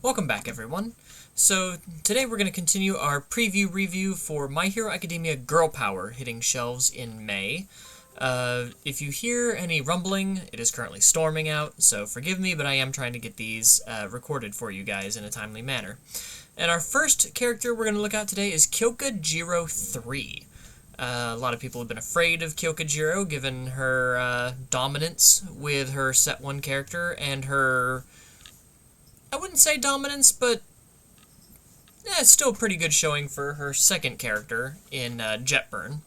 Welcome back, everyone. So, today we're going to continue our preview review for My Hero Academia Girl Power hitting shelves in May. If you hear any rumbling, it is currently storming out, so forgive me, but I am trying to get these recorded for you guys in a timely manner. And our first character we're going to look at today is Kyoka Jiro 3. A lot of people have been afraid of Kyoka Jiro, given her dominance with her Set 1 character and her... I wouldn't say dominance, but it's still a pretty good showing for her second character in Jetburn.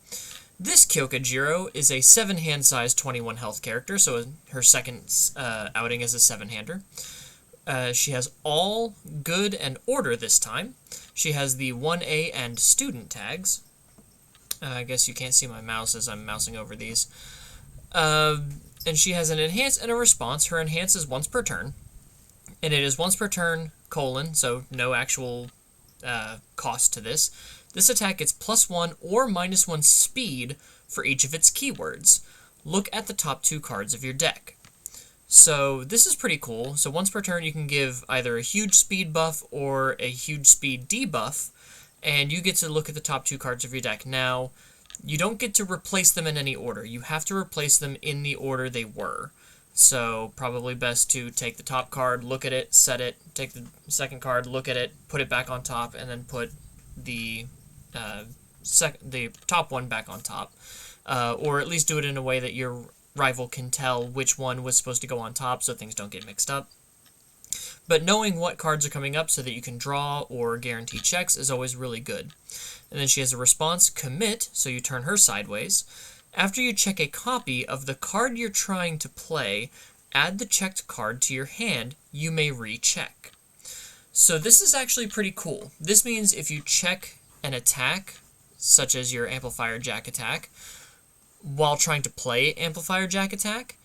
This Kyoka Jiro is a 7-hand size 21 health character, so her second outing as a 7-hander. She has all good and order this time. She has the 1A and student tags. I guess you can't see my mouse as I'm mousing over these. And she has an enhance and a response. Her enhance is once per turn. And it is once per turn, so no actual cost to this. This attack gets +1 or -1 speed for each of its keywords. Look at the top 2 cards of your deck. So this is pretty cool. So once per turn you can give either a huge speed buff or a huge speed debuff, and you get to look at the top 2 cards of your deck. Now, you don't get to replace them in any order. You have to replace them in the order they were. So, probably best to take the top card, look at it, set it, take the second card, look at it, put it back on top, and then put the top one back on top. Or at least do it in a way that your rival can tell which one was supposed to go on top so things don't get mixed up. But knowing what cards are coming up so that you can draw or guarantee checks is always really good. And then she has a response, commit, so you turn her sideways. After you check a copy of the card you're trying to play, add the checked card to your hand. You may recheck. So this is actually pretty cool. This means if you check an attack, such as your Amplifier Jack attack, while trying to play Amplifier Jack attack,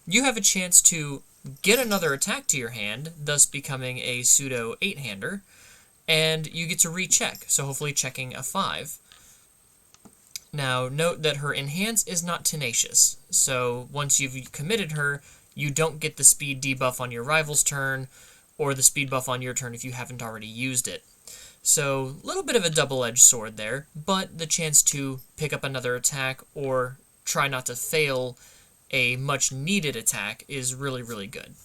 you have a chance to get another attack to your hand, thus becoming a pseudo 8-hander, and you get to recheck, so hopefully checking a 5. Now, note that her enhance is not tenacious, so once you've committed her, you don't get the speed debuff on your rival's turn, or the speed buff on your turn if you haven't already used it. So, a little bit of a double-edged sword there, but the chance to pick up another attack, or try not to fail a much-needed attack is really, really good.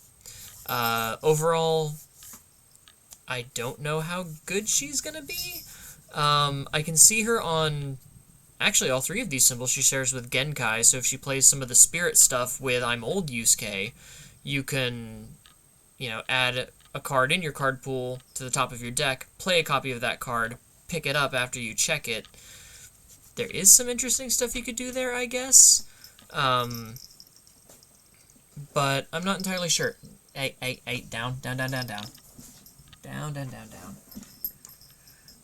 Overall, I don't know how good she's gonna be. I can see her on... Actually, all 3 of these symbols she shares with Genkai, so if she plays some of the spirit stuff with I'm Old Yusuke, you can, add a card in your card pool to the top of your deck, play a copy of that card, pick it up after you check it. There is some interesting stuff you could do there, I guess. But I'm not entirely sure. Hey, down. Down.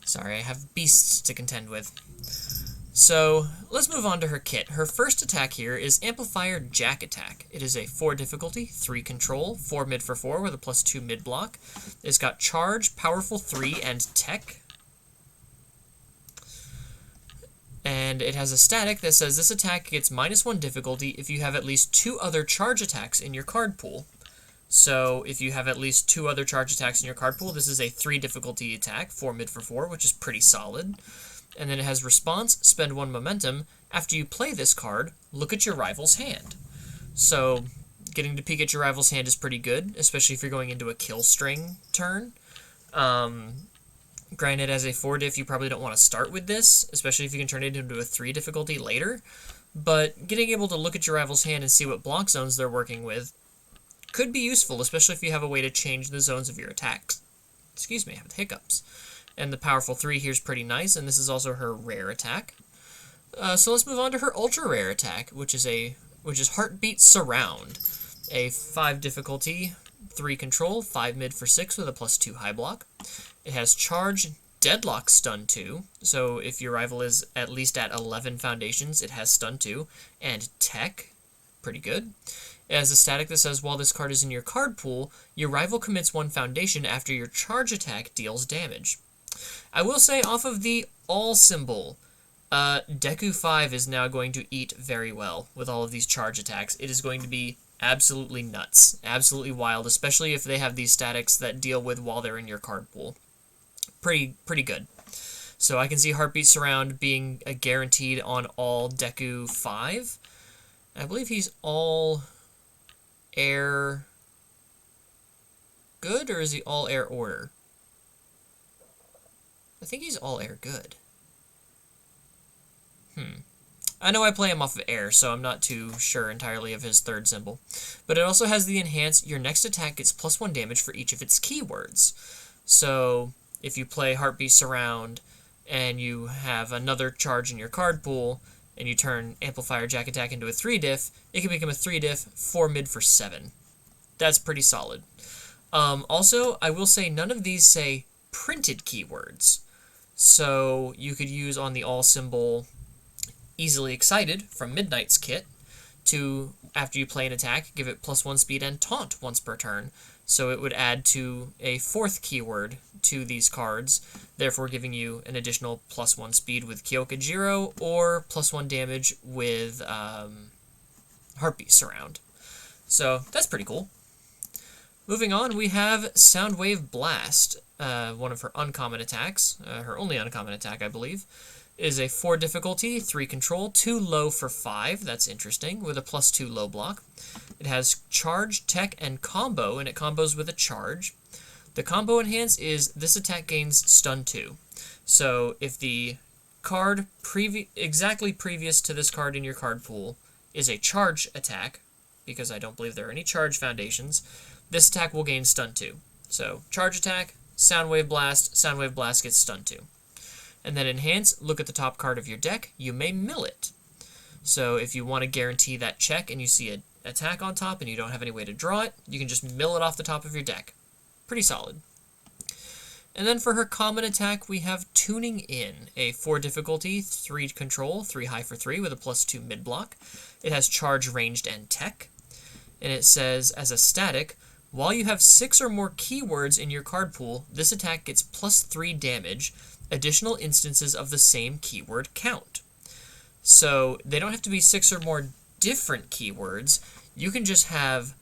Sorry, I have beasts to contend with. So, let's move on to her kit. Her first attack here is Amplifier Jack attack. It is a 4 difficulty, 3 control, 4 mid for 4 with a +2 mid block. It's got charge, powerful 3, and tech. And it has a static that says this attack gets -1 difficulty if you have at least 2 other charge attacks in your card pool. So, if you have at least 2 other charge attacks in your card pool, this is a 3 difficulty attack, 4 mid for 4, which is pretty solid. And then it has response, spend 1 momentum. After you play this card, look at your rival's hand. So, getting to peek at your rival's hand is pretty good, especially if you're going into a kill string turn. Granted, as a 4 diff, you probably don't want to start with this, especially if you can turn it into a 3 difficulty later. But getting able to look at your rival's hand and see what block zones they're working with could be useful, especially if you have a way to change the zones of your attacks. Excuse me, I have the hiccups. And the powerful 3 here is pretty nice, and this is also her rare attack. So let's move on to her ultra rare attack, which is Heartbeat Surround. A 5 difficulty, 3 control, 5 mid for 6 with a +2 high block. It has charge, deadlock, stun 2. So if your rival is at least at 11 foundations, it has stun 2. And tech, pretty good. It has a static that says while this card is in your card pool, your rival commits 1 foundation after your charge attack deals damage. I will say, off of the all symbol, Deku 5 is now going to eat very well with all of these charge attacks. It is going to be absolutely nuts. Absolutely wild, especially if they have these statics that deal with while they're in your card pool. Pretty good. So I can see Heartbeat Surround being a guaranteed on all Deku 5. I believe he's all air good, or is he all air order? I think he's all air good. I know I play him off of air, so I'm not too sure entirely of his third symbol. But it also has the enhance, your next attack gets +1 damage for each of its keywords. So if you play Heartbeat Surround and you have another charge in your card pool, and you turn Amplifier Jack Attack into a 3-diff, it can become a 3-diff, 4 mid for 7. That's pretty solid. Also, I will say none of these say printed keywords. So you could use on the all symbol Easily Excited from Midnight's kit to, after you play an attack, give it +1 speed and taunt once per turn. So it would add to a 4th keyword to these cards, therefore giving you an additional +1 speed with Kyoka Jiro or +1 damage with Heartbeat Surround. So that's pretty cool. Moving on, we have Soundwave Blast, one of her uncommon attacks, her only uncommon attack, I believe. Is a 4 difficulty, 3 control, 2 low for 5. That's interesting, with a +2 low block. It has charge, tech, and combo, and it combos with a charge. The combo enhance is this attack gains stun 2. So if the card exactly previous to this card in your card pool is a charge attack, because I don't believe there are any charge foundations, this attack will gain stun 2. So charge attack, Soundwave Blast gets stun 2. And then enhance, look at the top card of your deck, you may mill it. So if you want to guarantee that check and you see an attack on top and you don't have any way to draw it, you can just mill it off the top of your deck. Pretty solid. And then for her common attack, we have Tuning In, a 4 difficulty, 3 control, 3 high for 3 with a +2 mid block. It has charge, ranged, and tech. And it says, as a static, while you have 6 or more keywords in your card pool, this attack gets +3 damage. Additional instances of the same keyword count. So they don't have to be 6 or more different keywords. You can just have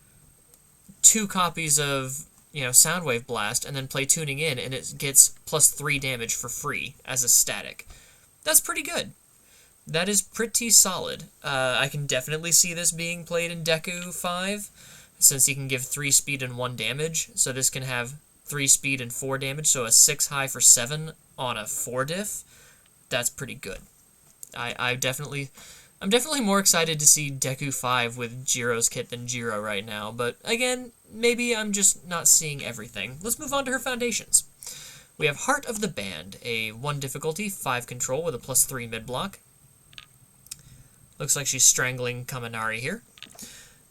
2 copies of, Soundwave Blast and then play Tuning In, and it gets +3 damage for free as a static. That's pretty good. That is pretty solid. I can definitely see this being played in Deku 5, since he can give 3 speed and 1 damage. So this can have 3 speed and 4 damage, so a 6 high for 7 on a 4 diff. That's pretty good. I'm definitely more excited to see Deku 5 with Jiro's kit than Jiro right now, but again, maybe I'm just not seeing everything. Let's move on to her foundations. We have Heart of the Band, a 1 difficulty, 5 control with a +3 mid block. Looks like she's strangling Kaminari here.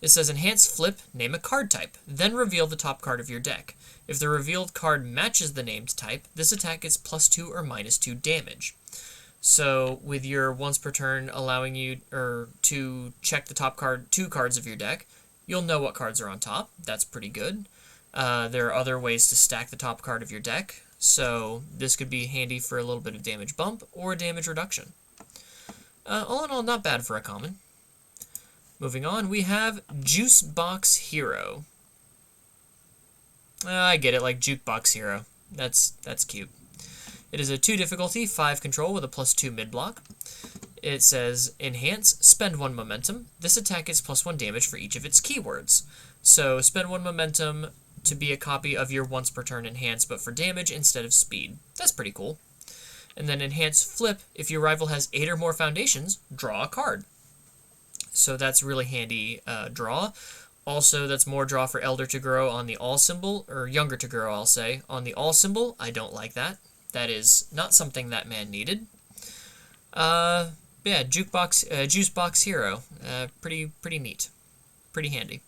It says enhance, flip, name a card type, then reveal the top card of your deck. If the revealed card matches the named type, this attack gets +2 or -2 damage. So with your once per turn allowing you to check the top 2 cards of your deck, you'll know what cards are on top. That's pretty good. There are other ways to stack the top card of your deck, so this could be handy for a little bit of damage bump or damage reduction. All in all, not bad for a common. Moving on, we have Juice Box Hero. I get it, like Jukebox Hero. That's cute. It is a 2 difficulty, 5 control with a +2 mid block. It says, enhance, spend 1 momentum. This attack gets +1 damage for each of its keywords. So spend 1 momentum to be a copy of your once per turn enhance, but for damage instead of speed. That's pretty cool. And then enhance, flip, if your rival has 8 or more foundations, draw a card. So that's really handy draw. Also, that's more draw for Elder to Grow on the all symbol, or Younger to Grow, I'll say. On the all symbol, I don't like that. That is not something that man needed. Yeah, Juice Box Hero. Pretty neat. Pretty handy.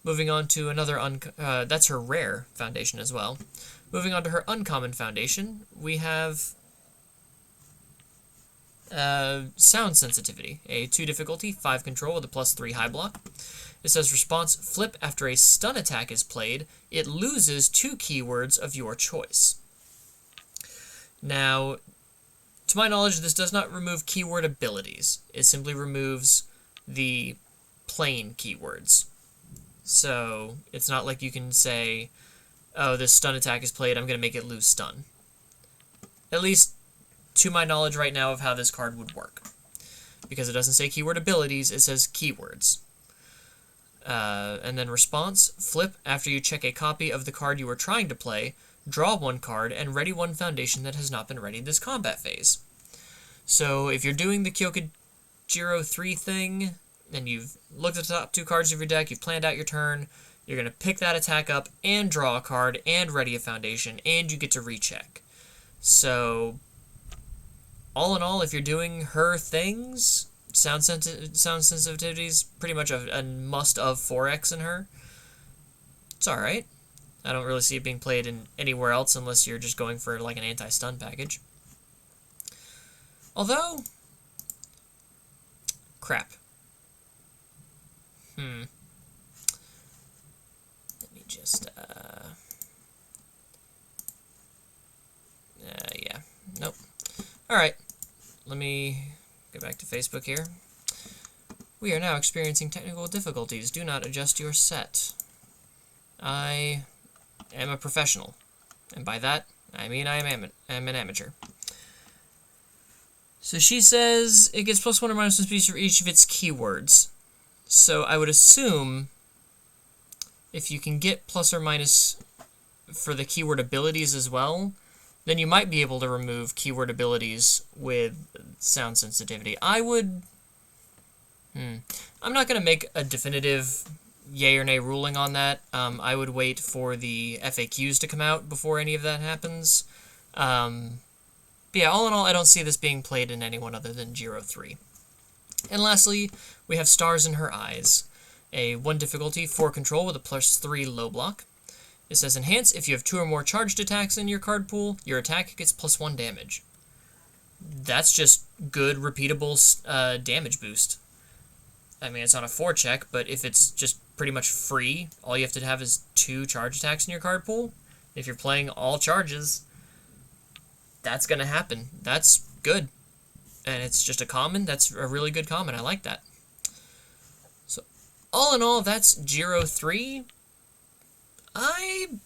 Moving on to another, that's her rare foundation as well. Moving on to her uncommon foundation, we have Sound Sensitivity, a 2 difficulty, 5 control with a +3 high block. It says response, flip after a stun attack is played, it loses 2 keywords of your choice. Now, to my knowledge, this does not remove keyword abilities. It simply removes the plain keywords. So it's not like you can say, oh, this stun attack is played, I'm going to make it lose stun. At least to my knowledge right now of how this card would work. Because it doesn't say keyword abilities, it says keywords. And then response, flip after you check a copy of the card you are trying to play, draw one card, and ready one foundation that has not been readied this combat phase. So if you're doing the Kyoka Jiro 3 thing, and you've looked at the top 2 cards of your deck, you've planned out your turn, you're going to pick that attack up and draw a card and ready a foundation, and you get to recheck. So, all in all, if you're doing her things, sound sensitivity is pretty much a must of 4x in her. It's alright. I don't really see it being played in anywhere else unless you're just going for like an anti-stun package. Although, crap. Let me just, yeah, nope. Alright, let me go back to Facebook here. We are now experiencing technical difficulties. Do not adjust your set. I am a professional, and by that, I mean I'm an amateur. So she says it gets +1 or -1 speech for each of its keywords. So I would assume if you can get plus or minus for the keyword abilities as well, then you might be able to remove keyword abilities with sound sensitivity. I would... I'm not going to make a definitive yay or nay ruling on that. I would wait for the FAQs to come out before any of that happens. But yeah, all in all, I don't see this being played in anyone other than Jiro 3. And lastly, we have Stars in Her Eyes. A 1 difficulty, 4 control with a +3 low block. It says enhance, if you have 2 or more charged attacks in your card pool, your attack gets +1 damage. That's just good, repeatable damage boost. I mean, it's on a 4 check, but if it's just pretty much free, all you have to have is 2 charge attacks in your card pool. If you're playing all charges, that's going to happen. That's good. And it's just a common. That's a really good common. I like that. So, all in all, that's Jiro 3. I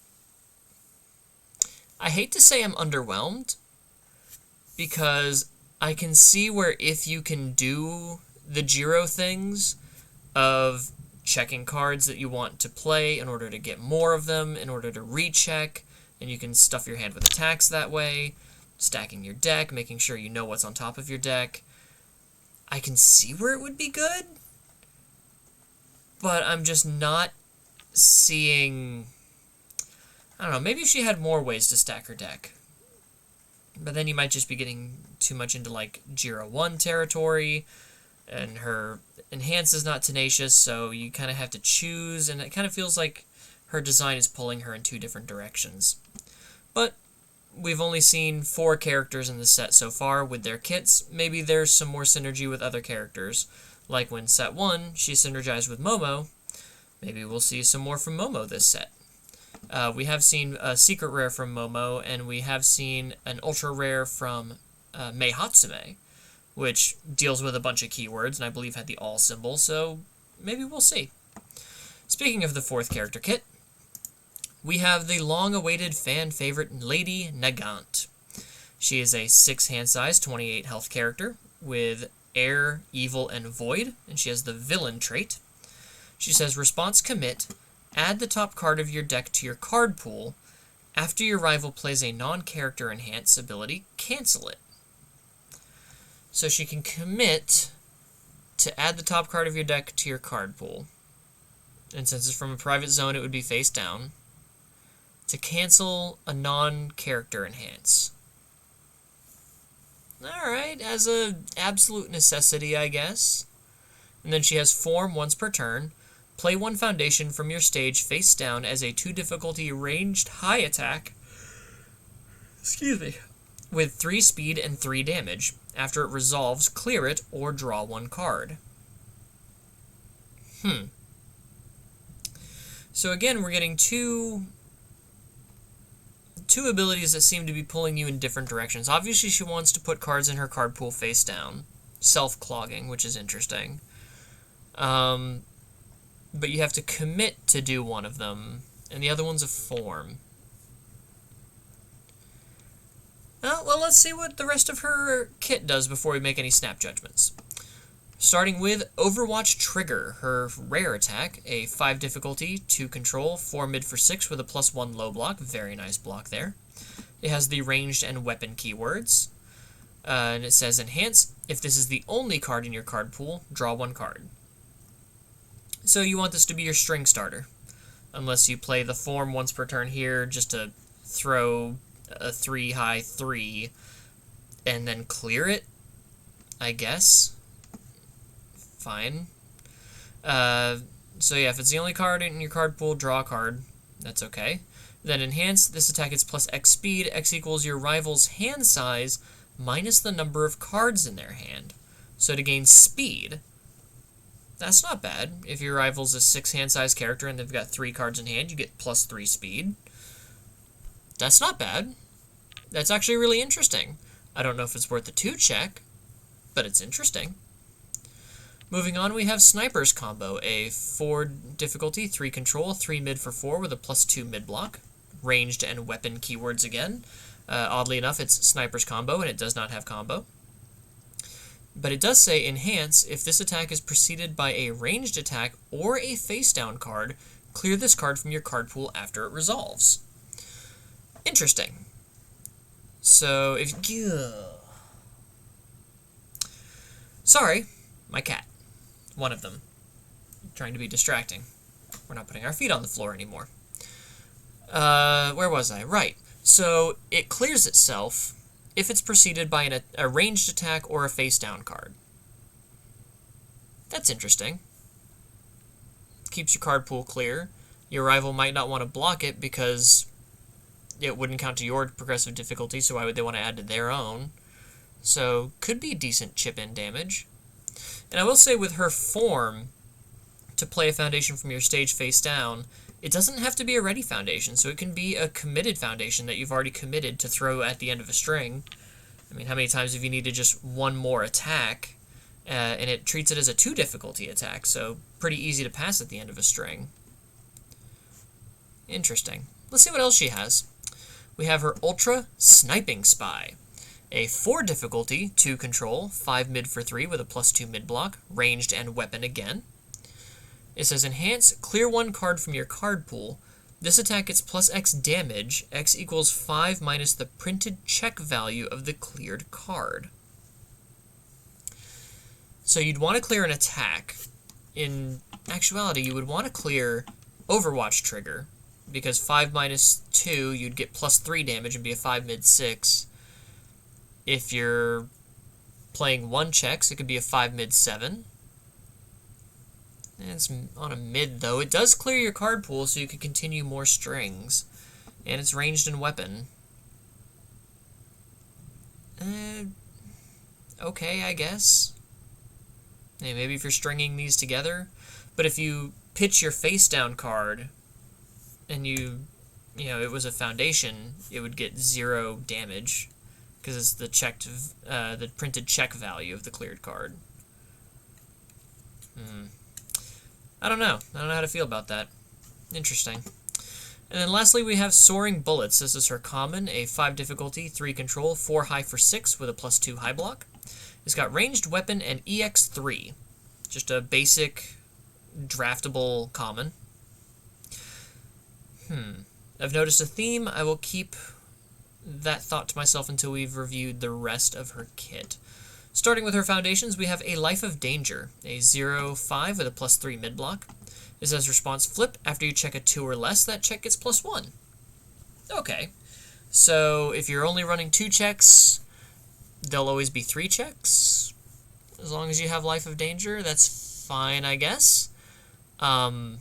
hate to say I'm underwhelmed, because I can see where if you can do the Jiro things of checking cards that you want to play in order to get more of them, in order to recheck, and you can stuff your hand with attacks that way, stacking your deck, making sure you know what's on top of your deck, I can see where it would be good, but I'm just not seeing... I don't know, maybe if she had more ways to stack her deck. But then you might just be getting too much into, like, Jiro 1 territory, and her enhance is not tenacious, so you kind of have to choose, and it kind of feels like her design is pulling her in 2 different directions. But we've only seen 4 characters in the set so far with their kits. Maybe there's some more synergy with other characters. Like when set 1, she synergized with Momo. Maybe we'll see some more from Momo this set. We have seen a secret rare from Momo, and we have seen an ultra rare from Mei Hatsume, which deals with a bunch of keywords, and I believe had the all symbol, so maybe we'll see. Speaking of the 4th character kit, we have the long-awaited fan favorite Lady Nagant. She is a 6 hand size, 28 health character with Air, Evil, and Void, and she has the villain trait. She says, response commit, add the top card of your deck to your card pool. After your rival plays a non-character enhance ability, cancel it. So she can commit to add the top card of your deck to your card pool. And since it's from a private zone, it would be face down. To cancel a non-character enhance. Alright, as a absolute necessity, I guess. And then she has form once per turn. Play 1 foundation from your stage face down as a 2 difficulty ranged high attack. Excuse me. With 3 speed and 3 damage. After it resolves, clear it or draw 1 card. So again, we're getting two abilities that seem to be pulling you in different directions. Obviously, she wants to put cards in her card pool face down. Self-clogging, which is interesting. but you have to commit to do one of them, and the other one's a form. Well, let's see what the rest of her kit does before we make any snap judgments. Starting with Overwatch Trigger, her rare attack, a 5 difficulty, 2 control, 4 mid for 6 with a +1 low block. Very nice block there. It has the ranged and weapon keywords. And it says Enhance. If this is the only card in your card pool, draw 1 card. So you want this to be your string starter. Unless you play the form once per turn here just to throw a 3-high 3 and then clear it, I guess. Fine. So yeah, if it's the only card in your card pool, draw a card. That's okay. Then Enhance, this attack is +X speed. X equals your rival's hand size minus the number of cards in their hand. So to gain speed, that's not bad. If your rival's a 6 hand size character and they've got 3 cards in hand, you get +3 speed. That's not bad. That's actually really interesting. I don't know if it's worth a 2 check, but it's interesting. Moving on, we have Sniper's Combo, a 4 difficulty, 3 control, 3 mid for 4 with a +2 mid block. Ranged and weapon keywords again. Oddly enough, it's Sniper's Combo, and it does not have combo. But it does say Enhance. If this attack is preceded by a ranged attack or a face-down card, clear this card from your card pool after it resolves. Interesting. So, if... Sorry, my cat. One of them. Trying to be distracting. We're not putting our feet on the floor anymore. Where was I? Right. So, it clears itself if it's preceded by a ranged attack or a face-down card. That's interesting. Keeps your card pool clear. Your rival might not want to block it because it wouldn't count to your progressive difficulty, so why would they want to add to their own? So, could be decent chip-in damage. And I will say with her form, to play a foundation from your stage face down, it doesn't have to be a ready foundation, so it can be a committed foundation that you've already committed to throw at the end of a string. I mean, how many times have you needed just one more attack, and it treats it as a 2 difficulty attack, so pretty easy to pass at the end of a string. Interesting. Let's see what else she has. We have her Ultra Sniping Spy. A 4 difficulty, 2 control, 5 mid for 3 with a +2 mid block, ranged and weapon again. It says Enhance, clear 1 card from your card pool. This attack gets +X damage, X equals 5 minus the printed check value of the cleared card. So you'd want to clear an attack. In actuality, you would want to clear Overwatch Trigger, because 5 minus 2, you'd get +3 damage and be a 5 mid 6. If you're playing 1 checks, it could be a 5 mid 7. And it's on a mid, though. It does clear your card pool, so you can continue more strings. And it's ranged in weapon. Okay, I guess. Hey, maybe if you're stringing these together. But if you pitch your face-down card, and you know, it was a foundation, it would get 0 damage. Because it's the printed check value of the cleared card. I don't know. I don't know how to feel about that. Interesting. And then lastly, we have Soaring Bullets. This is her common, a 5 difficulty, 3 control, 4 high for 6 with a +2 high block. It's got ranged weapon and EX3. Just a basic, draftable common. I've noticed a theme. I will keep that thought to myself until we've reviewed the rest of her kit. Starting with her foundations, we have a Life of Danger, a 0-5 with a +3 mid block. It says response flip. After you check a 2 or less, that check gets +1. Okay. So if you're only running 2 checks, there'll always be 3 checks. As long as you have Life of Danger, that's fine, I guess. For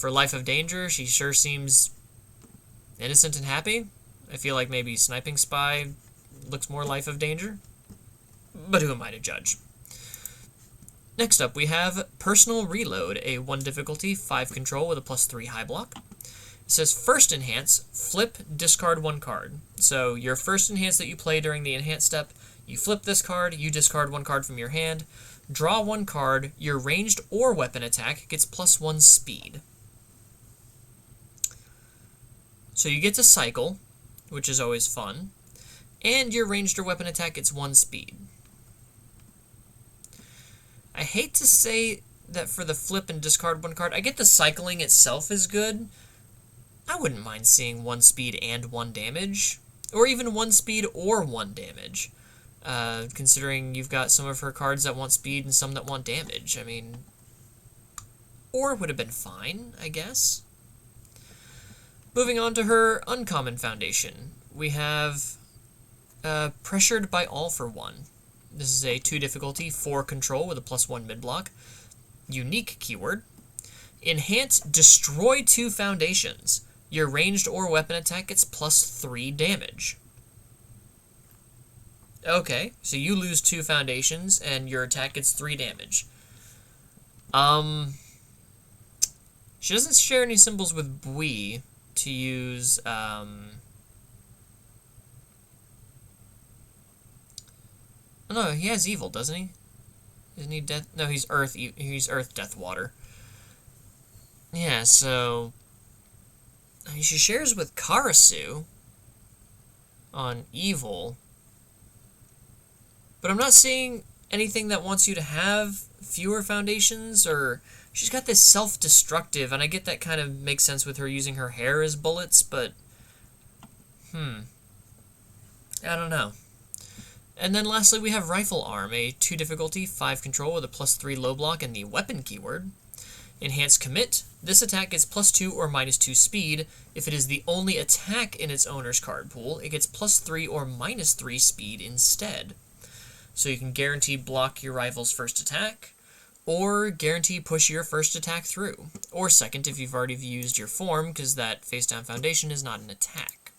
Life of Danger, she sure seems innocent and happy. I feel like maybe Sniping Spy looks more Life of Danger. But who am I to judge? Next up, we have Personal Reload, a 1 difficulty, 5 control with a +3 high block. It says first enhance, flip, discard 1 card. So your first enhance that you play during the enhance step, you flip this card, you discard 1 card from your hand. Draw 1 card. Your ranged or weapon attack gets +1 speed. So you get to cycle, which is always fun. And your ranged or weapon attack gets 1 speed. I hate to say that for the flip and discard 1 card. I get the cycling itself is good. I wouldn't mind seeing 1 speed and 1 damage. Or even 1 speed or 1 damage. Considering you've got some of her cards that want speed and some that want damage. I mean, or would have been fine, I guess. Moving on to her uncommon foundation. We have Pressured by All for 1. This is a 2 difficulty, 4 control with a +1 mid-block. Unique keyword. Enhance Destroy 2 foundations. Your ranged or weapon attack gets +3 damage. Okay, so you lose 2 foundations and your attack gets 3 damage. She doesn't share any symbols with Bui to use, Oh, no, he has evil, doesn't he? Isn't he death? No, he's earth. He's earth, death, water. Yeah, so I mean, she shares with Karasu on evil, but I'm not seeing anything that wants you to have fewer foundations, or she's got this self-destructive, and I get that kind of makes sense with her using her hair as bullets, but I don't know. And then lastly, we have Rifle Arm, a 2 difficulty, 5 control with a +3 low block and the weapon keyword. Enhance Commit. This attack gets +2 or -2 speed. If it is the only attack in its owner's card pool, it gets +3 or -3 speed instead. So you can guarantee block your rival's first attack, or guarantee push your first attack through, or second if you've already used your form, because that face-down foundation is not an attack.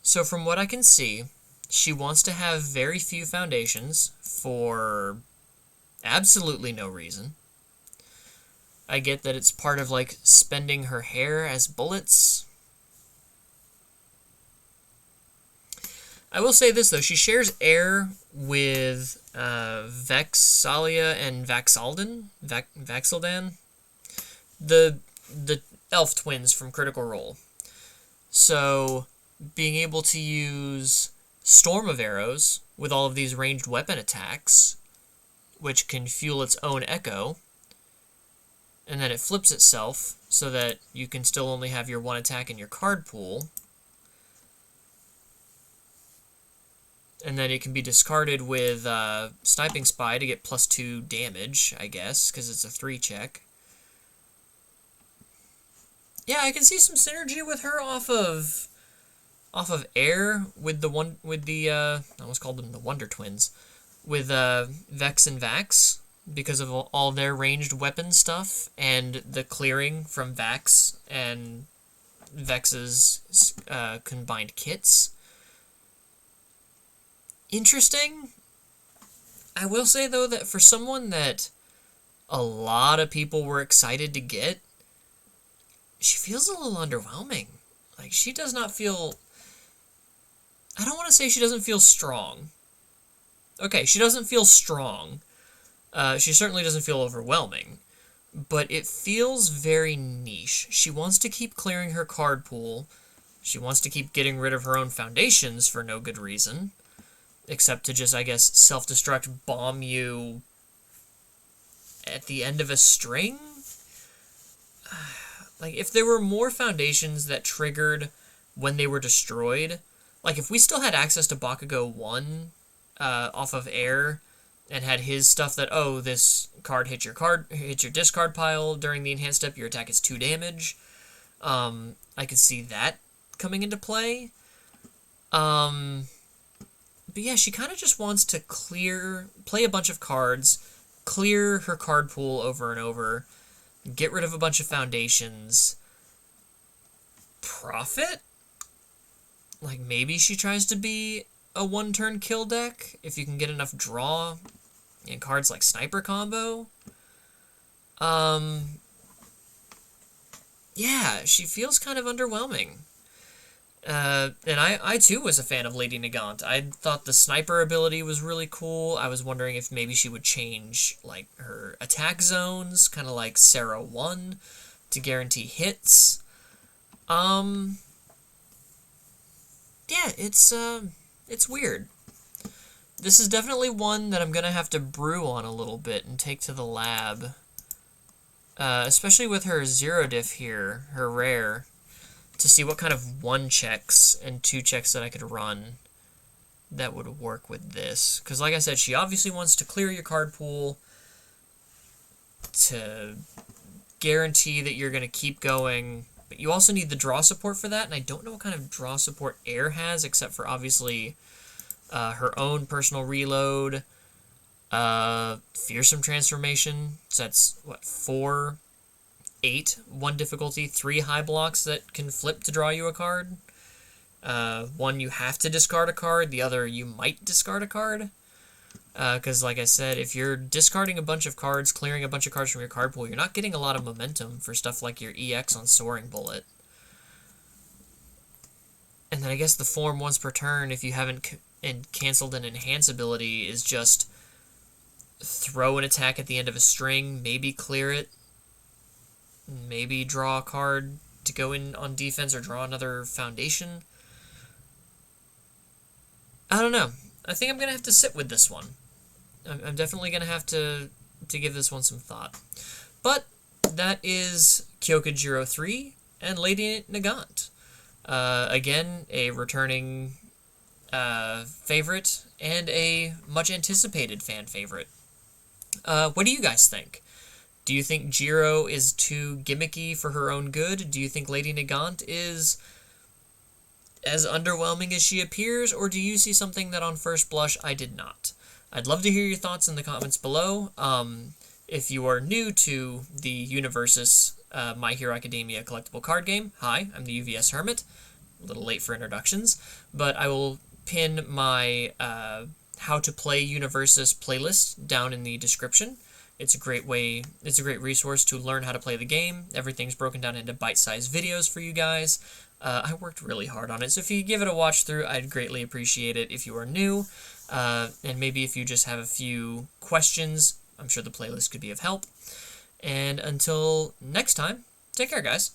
So from what I can see, she wants to have very few foundations for absolutely no reason. I get that it's part of, like, spending her hair as bullets. I will say this, though. She shares air with Vexalia and Vaxaldan. The elf twins from Critical Role. So being able to use Storm of Arrows with all of these ranged weapon attacks, which can fuel its own echo, and then it flips itself so that you can still only have your 1 attack in your card pool, and then it can be discarded with Sniping Spy to get +2 damage, I guess, because it's a 3 check. Yeah, I can see some synergy with her off of air with I almost called them the Wonder Twins, with Vex and Vax, because of all their ranged weapon stuff and the clearing from Vax and Vex's combined kits. Interesting. I will say, though, that for someone that a lot of people were excited to get, she feels a little underwhelming. Like, she does not feel... I don't want to say she doesn't feel strong. Okay, she doesn't feel strong. She certainly doesn't feel overwhelming. But it feels very niche. She wants to keep clearing her card pool. She wants to keep getting rid of her own foundations for no good reason. Except to just, I guess, self-destruct bomb you at the end of a string? Like, if there were more foundations that triggered when they were destroyed, like, if we still had access to Bakugo 1 off of air, and had his stuff that, oh, this card hit your discard pile during the enhanced step, your attack is 2 damage, I could see that coming into play. But yeah, she kind of just wants to play a bunch of cards, clear her card pool over and over, get rid of a bunch of foundations, profit? Like, maybe she tries to be a 1-turn kill deck, if you can get enough draw in cards like Sniper Combo. Yeah, she feels kind of underwhelming. And I too was a fan of Lady Nagant. I thought the sniper ability was really cool. I was wondering if maybe she would change like her attack zones, kind of like Sarah 1, to guarantee hits. Um, yeah, it's weird. This is definitely one that I'm gonna have to brew on a little bit and take to the lab. Especially with her zero diff here, her rare, to see what kind of 1 checks and 2 checks that I could run that would work with this. Because like I said, she obviously wants to clear your card pool to guarantee that you're going to keep going. But you also need the draw support for that, and I don't know what kind of draw support Air has, except for obviously her own personal reload, fearsome transformation, so that's, what, 4, 8, 1 difficulty, 3 high blocks that can flip to draw you a card. 1, you have to discard a card, the other, you might discard a card. Because, like I said, if you're discarding a bunch of cards, clearing a bunch of cards from your card pool, you're not getting a lot of momentum for stuff like your EX on Soaring Bullet. And then I guess the form once per turn, if you haven't canceled an enhance ability, is just throw an attack at the end of a string, maybe clear it, maybe draw a card to go in on defense or draw another foundation. I don't know. I think I'm going to have to sit with this one. I'm definitely going to have to give this one some thought. But that is Kyoka Jiro 3 and Lady Nagant. Again, a returning favorite and a much anticipated fan favorite. What do you guys think? Do you think Jiro is too gimmicky for her own good? Do you think Lady Nagant is as underwhelming as she appears? Or do you see something that on first blush I did not? I'd love to hear your thoughts in the comments below. If you are new to the Universus My Hero Academia collectible card game, hi, I'm the UVS Hermit. A little late for introductions, but I will pin my how to play Universus playlist down in the description. It's a great resource to learn how to play the game. Everything's broken down into bite-sized videos for you guys. I worked really hard on it, so if you give it a watch through, I'd greatly appreciate it if you are new. And maybe if you just have a few questions, I'm sure the playlist could be of help. And until next time, take care, guys.